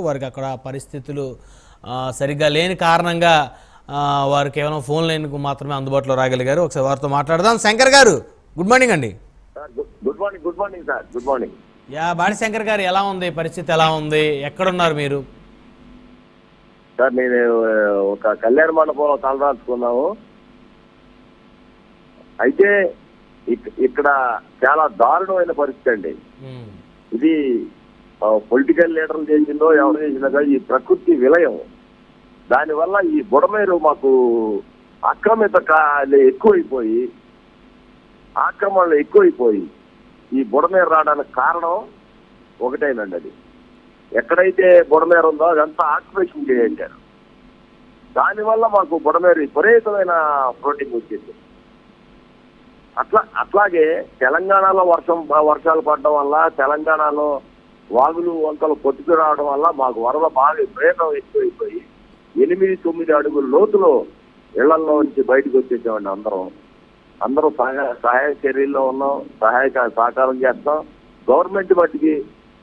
వారికి అక్కడ పరిస్థితులు సరిగ్గా లేని కారణంగా వారు కేవలం ఫోన్ లైన్కు మాత్రమే అందుబాటులో రాగలిగారు. ఒకసారి వారితో మాట్లాడదాం. శంకర్ గారు, గుడ్ మార్నింగ్ అండి. Good morning sir. Good morning. Body Shankar గారు, ఎలా ఉంది పరిస్థితి, ఎలా ఉంది, ఎక్కడున్నారు మీరు? సార్ నేను ఒక కళ్యాణ మండపంలో తలదాచుకున్నాము. అయితే ఇక్కడ చాలా దారుణమైన పరిస్థితి అండి. ఇది పొలిటికల్ లీడర్లు చేసిందో ఎవరు చేసినా కానీ ఈ ప్రకృతి విలయం, దానివల్ల ఈ బుడమేరు మాకు ఆక్రమణలు ఎక్కువైపోయి ఈ బుడమేరు రావడానికి కారణం ఒకటేనండి. అది ఎక్కడైతే బుడమేరు ఉందో అదంతా ఆక్యుపేషన్ చేయించారు. దానివల్ల మాకు బుడమేరు విపరీతమైన ఫ్లోటింగ్ వచ్చింది. అట్లాగే తెలంగాణలో వర్షాలు పడడం వల్ల, తెలంగాణలో వాగులు వంకలు కొట్టుకు రావడం వల్ల మాకు వరద బాగా విపరీతం ఎక్కువైపోయి 8-9 అడుగుల లోతులో ఇళ్లలో నుంచి బయటకు వచ్చేసామండి. అందరం సహాయ చర్యల్లో ఉన్నాం, సహకారం చేస్తాం. గవర్నమెంట్ మట్టికి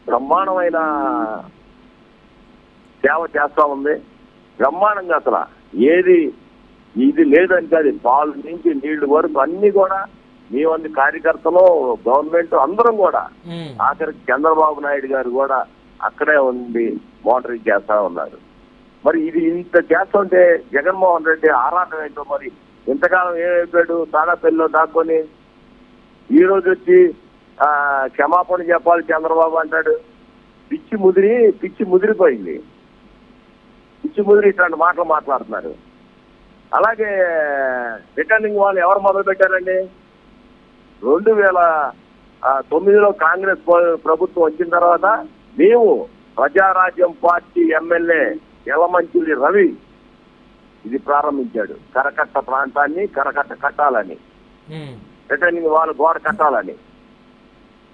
బ్రహ్మాండమైన సేవ చేస్తా ఉంది. బ్రహ్మాండంగా అసలు ఇది లేదని కాదు, పాలు నుంచి నీళ్లు వరకు అన్ని కూడా మేమంది కార్యకర్తలు, గవర్నమెంట్ అందరం కూడా, ఆఖరికి చంద్రబాబు నాయుడు గారు కూడా అక్కడే ఉండి మోటరింగ్ చేస్తా ఉన్నారు. మరి ఇది ఇంత చేస్తుంటే జగన్మోహన్ రెడ్డి ఆరాటం ఏంటో మరి. ఇంతకాలం ఏమైపోయాడు, తాడాపల్లిలో దాక్కొని ఈ రోజు వచ్చి క్షమాపణ చెప్పాలి చంద్రబాబు అంటాడు. పిచ్చి ముదిరిపోయింది. పిచ్చి ముదిరి ఇట్లాంటి మాటలు మాట్లాడుతున్నారు. అలాగే రిటర్నింగ్ వాళ్ళు ఎవరు మొదలు పెట్టారండి? 2009లో కాంగ్రెస్ ప్రభుత్వం వచ్చిన తర్వాత మేము ప్రజారాజ్యం పార్టీ ఎమ్మెల్యే యలమంచిలి రవి ఇది ప్రారంభించాడు. కరకట్ట ప్రాంతాన్ని కట్టాలని, రిటర్నింగ్ వాళ్ళు గోడ కట్టాలని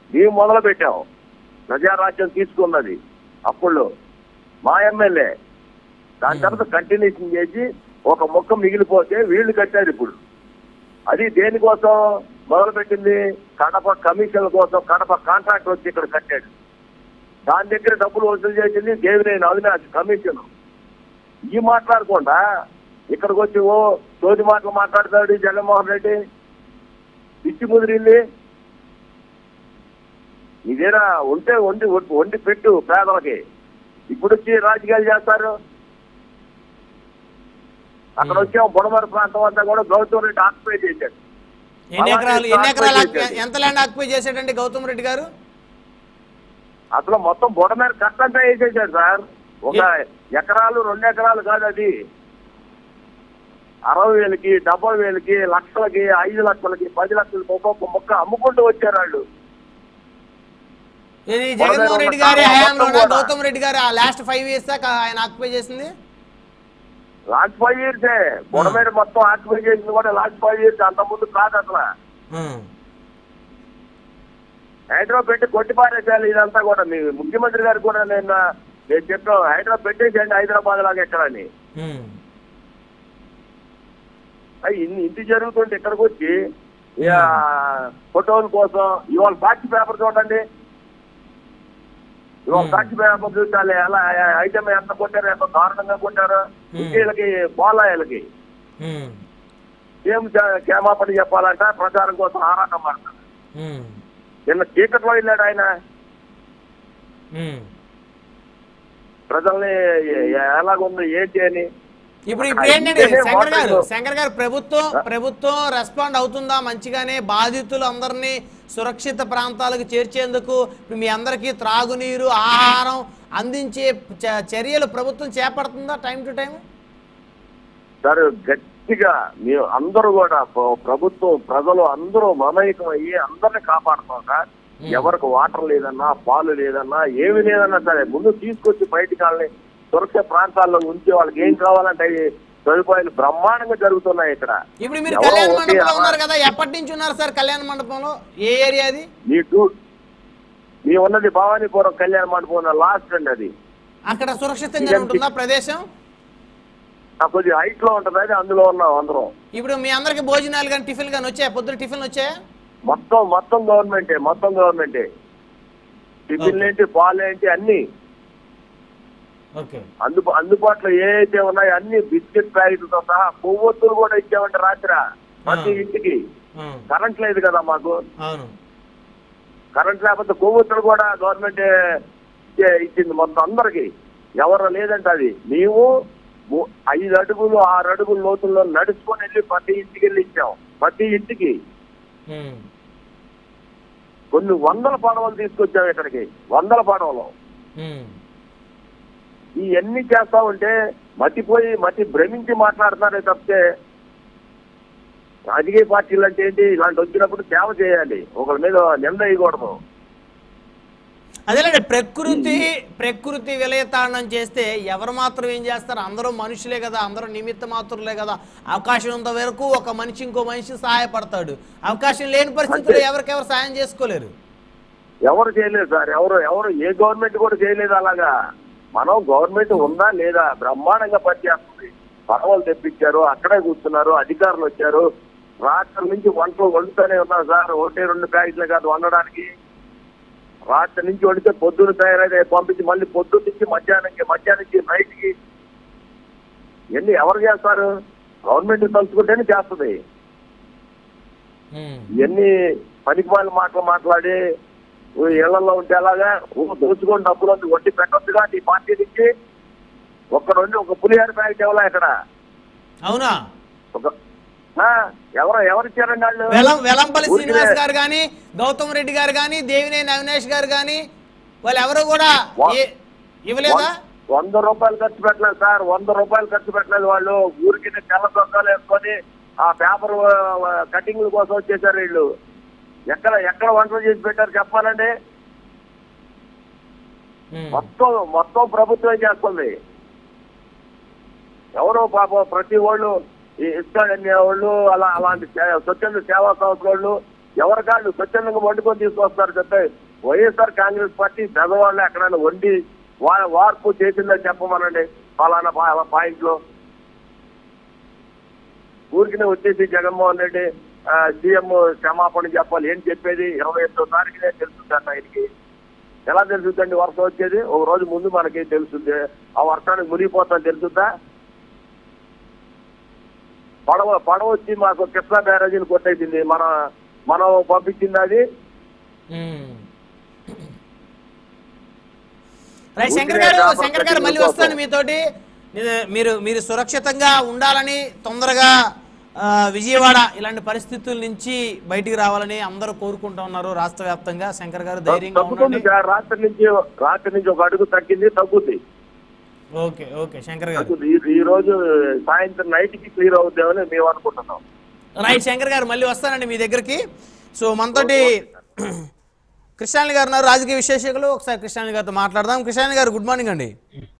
మేము మొదలు పెట్టాం. ప్రజారాజ్యం తీసుకున్నది అప్పుడు మా ఎమ్మెల్యే. దాని తర్వాత కంటిన్యూషన్ చేసి ఒక మొక్క మిగిలిపోతే వీళ్ళు కట్టారు. ఇప్పుడు అది దేనికోసం మొదలుపెట్టింది? కడప కమిషన్ల కోసం. కడప కాంట్రాక్టర్ వచ్చి ఇక్కడ కట్టాడు. దాని దగ్గర డబ్బులు వసూలు చేసింది దేవినేని అవినాష్ కమిషన్. ఈ మాట్లాడకుండా ఇక్కడికి వచ్చి తోటి మాటలు మాట్లాడతాడు జగన్మోహన్ రెడ్డి. పిచ్చి ముదిరింది. ఇదేనా ఉంటే వండి పెట్టు పేదలకి. ఇప్పుడు వచ్చి రాజకీయాలు చేస్తారు. అక్కడ వచ్చాం బుడమేరు ప్రాంతం అంతా కూడా గౌతమ్ రెడ్డి ఆక్యుపై చేశాడు. ఎంత ల్యాండ్ ఆక్యుపై చేశాడండి గౌతమ్ రెడ్డి గారు? అసలు మొత్తం బుడమేరు కట్టంతా వేసేసాడు సార్. 1 ఎకరాలు 2 ఎకరాలు కాదు, అది 60,000కి 70,000కి లక్షలకి 5 లక్షలకి 10 లక్షలకి ఒక్కొక్క మొక్క అమ్ముకుంటూ వచ్చారు వాళ్ళు. జగన్మోహన్ రెడ్డి గారి హయాంలో గౌతమ్ రెడ్డి గారు లాస్ట్ 5 years దాకా ఆయన ఆక్యుపై చేసింది. లాస్ట్ 5 years బుడమేరు మొత్తం ఆక్యుపై చేసింది కూడా లాస్ట్ 5 years. అంత ముందు కాదు అసలు. హైదరాబాద్ పెట్టి కొట్టిపారేసాలి ఇదంతా కూడా. మీ ముఖ్యమంత్రి గారు కూడా నేను చెప్పాను, హైదరాబాద్ పెట్టేసేయండి హైదరాబాద్ లాగా ఎక్కడని. ఇంటి జరుగుతుంటే ఇక్కడికి వచ్చి ఫోటోల కోసం ఇవాళ సాక్షి పేపర్ చూడండి. ఇవాళ సాక్షి పేపర్ చూడాలి ఎలా ఐటమ్ ఎంత కొట్టారు, ఎంత దారుణంగా కొట్టారు. ఇంటికి పోలాయలకి ఏం క్షమాపణ చెప్పాలంట, ప్రచారం కోసం ఆరాటం పడతారు. నిన్న చీకట్లో వెళ్ళాడు ఆయన. ప్రజల్ని ఎలాగుంది ఏంటి అని. ఇప్పుడు ఏంటంటే శంకర్ గారు, ప్రభుత్వం రెస్పాండ్ అవుతుందా మంచిగానే? బాధితులు అందరినీ సురక్షిత ప్రాంతాలకు చేర్చేందుకు మీ అందరికీ త్రాగునీరు, ఆహారం అందించే చర్యలు ప్రభుత్వం చేపడుతుందా టైం టు టైం? సార్ గట్టిగా మేము అందరూ కూడా ప్రభుత్వం, ప్రజలు అందరూ మమేకం అయ్యి అందరినీ కాపాడుతాం సార్. ఎవరికి వాటర్ లేదన్నా, పాలు లేదన్నా, ఏమి లేదన్నా సరే ముందు తీసుకొచ్చి బయటికి వాళ్ళని సురక్షిత ప్రాంతాల్లో ఉంచి వాళ్ళకి ఏం కావాలంటే సదుపాయాలు బ్రహ్మాండంగా జరుగుతున్నాయి ఇక్కడ. ఇప్పుడు మీరు కళ్యాణ మండపంలో ఉన్నారు కదా, ఎప్పటి నుంచి ఉన్నారు సార్ కళ్యాణ మండపంలో? ఏ ఏరియా అది? మీ ఉన్నది భవానీపురం కళ్యాణ మండపం లాస్ట్ అండి. అది అక్కడ సురక్షితంగా ఉంటుందా ప్రదేశం? కొద్దిగా హైట్ లో ఉంటుంది, అది అందులో ఉన్నాం అందరం. ఇప్పుడు మీ అందరికి భోజనాలు కానీ టిఫిన్ కానీ వచ్చాయా? పొద్దున టిఫిన్ వచ్చాయా? మొత్తం గవర్నమెంటే. టిఫిన్ ఏంటి, పాలు ఏంటి అన్ని ఓకే. అందుబాటులో ఏవైతే ఉన్నాయో అన్ని బిస్కెట్ ప్యాకెట్లతో సహా కొవ్వొత్తులు కూడా ఇచ్చామంటే రాత్రి ప్రతి ఇంటికి. కరెంట్ లేదు కదా మాకు, అవును. కరెంట్ లేకపోతే కొవ్వొత్తులు కూడా గవర్నమెంట్ ఇచ్చింది మొత్తం అందరికి. ఎవరు లేదంటే అది మేము 5 అడుగులు 6 అడుగుల లోతుల్లో నడుచుకొని వెళ్ళి ప్రతి ఇంటికి వెళ్ళి ఇచ్చాం. ప్రతి ఇంటికి కొన్ని 100 పడవలు తీసుకొచ్చాం ఇక్కడికి, 100 పడవలు. ఇవన్నీ చేస్తా ఉంటే మతి భ్రమించి మాట్లాడుతున్నారే తప్పితే రాజకీయ పార్టీలు అంటే ఏంటి? ఇలాంటి వచ్చినప్పుడు సేవ చేయాలి, ఒకరి మీద నింద వేయకూడదు. అదేలేండి, ప్రకృతి విలయతాండం చేస్తే ఎవరు మాత్రం ఏం చేస్తారు? అందరూ మనుషులే కదా, అందరూ నిమిత్త మాత్రులే కదా. అవకాశం ఉన్నంత వరకు ఒక మనిషి ఇంకో మనిషి సహాయపడతాడు. అవకాశం లేని పరిస్థితుల్లో ఎవరికెవరు సాయం చేసుకోలేరు. ఎవరు చేయలేదు సార్, ఎవరు ఏ గవర్నమెంట్ కూడా చేయలేదు అలాగా. మనం గవర్నమెంట్ ఉందా లేదా బ్రహ్మాండంగా పనిచేస్తుంది. పడవలు తెప్పించారు, అక్కడే కూర్చున్నారు, అధికారులు వచ్చారు. రాత్రి నుంచి వంటలు వండుతూనే ఉన్నారు సార్. 1-2 ప్యాకెట్లు కాదు వండడానికి. రాత్రి నుంచి వండితే పొద్దున్న తయారైతే పంపించి మళ్ళీ పొద్దున్న నుంచి మధ్యాహ్నం నైట్కి ఇవన్నీ ఎవరు చేస్తారు? గవర్నమెంట్ తలుచుకుంటేనే చేస్తుంది. ఇవన్నీ పనికిమాల మాటలు మాట్లాడి ఇళ్లలో ఉంటే అలాగా దోచుకొని డబ్బులు వడ్డీ పెట్టొద్దుగా ఈ పార్టీ నుంచి. ఒక పులిహార ప్యాకెట్ ఎవరా ఇక్కడ? అవునా? ఎవరు ఇచ్చారండి వాళ్ళు? వెలంపల్లి శ్రీనివాస్ గారు కానీ, గౌతమ్ రెడ్డి గారు కానీ, దేవినేని అవినాష్ గారు కానీ వాళ్ళు ఎవరు కూడా ఇవ్వలేదా? 100 రూపాయలు ఖర్చు పెట్టలేదు సార్, 100 రూపాయలు ఖర్చు పెట్టలేదు. వాళ్ళు ఊరికి తెల్ల దొంగలు వేసుకొని ఆ పేపర్ కటింగ్ల కోసం వచ్చేసారు వీళ్ళు. ఎక్కడ వంటలు చేసి పెట్టారు చెప్పాలండి? మొత్తం ప్రభుత్వం చేస్తుంది. ఎవరో పాపం ప్రతి వాళ్ళు ఇస్తాడనే వాళ్ళు అలాంటి స్వచ్ఛంద సేవా సంస్థల వాళ్ళు ఎవరికాళ్ళు స్వచ్ఛందంగా వండుకొని తీసుకొస్తారు. చెప్తే వైఎస్ఆర్ కాంగ్రెస్ పార్టీ పెద్దవాళ్ళు ఎక్కడైనా వండి వార్పు చేసిందని చెప్పమనండి ఫలానా పాయింట్లో. ఊరికినే వచ్చేసి జగన్మోహన్ రెడ్డి సీఎం క్షమాపణ చెప్పాలి. ఏం చెప్పేది? 28వ తారీఖునే తెలుస్తుందంట ఆయనకి. ఎలా తెలుస్తుందండి వర్షం వచ్చేది? ఒక రోజు ముందు మనకి తెలుస్తుంది. ఆ వర్షానికి మునిగిపోతాను తెలుస్తుందా? పడవ వచ్చి మాకు కృష్ణా బ్యారేజీని కొట్టేసింది. మనం పంపించింది అది. శంకర్ గారు మళ్ళీ వస్తాను మీతోటి. మీరు సురక్షితంగా ఉండాలని, తొందరగా విజయవాడ ఇలాంటి పరిస్థితుల నుంచి బయటికి రావాలని అందరూ కోరుకుంటూ ఉన్నారు రాష్ట్ర వ్యాప్తంగా. శంకర్ గారు ధైర్యంగా ఉండండి. రాత్రి నుంచి ఒక అడుగు తగ్గింది, తగ్గుద్ది. ఓకే ఓకే శంకర్ గారు, ఈ రోజు సాయంత్రం నైట్ కి క్లియర్ అవుతామని మేము అనుకుంటున్నాం. రైట్ శంకర్ గారు, మళ్ళీ వస్తానండి మీ దగ్గరికి. సో మనతోటి కృష్ణాని గారు ఉన్నారు, రాజకీయ విశ్లేషకులు. ఒకసారి కృష్ణాని గారితో మాట్లాడదాం. కృష్ణాని గారు, గుడ్ మార్నింగ్ అండి.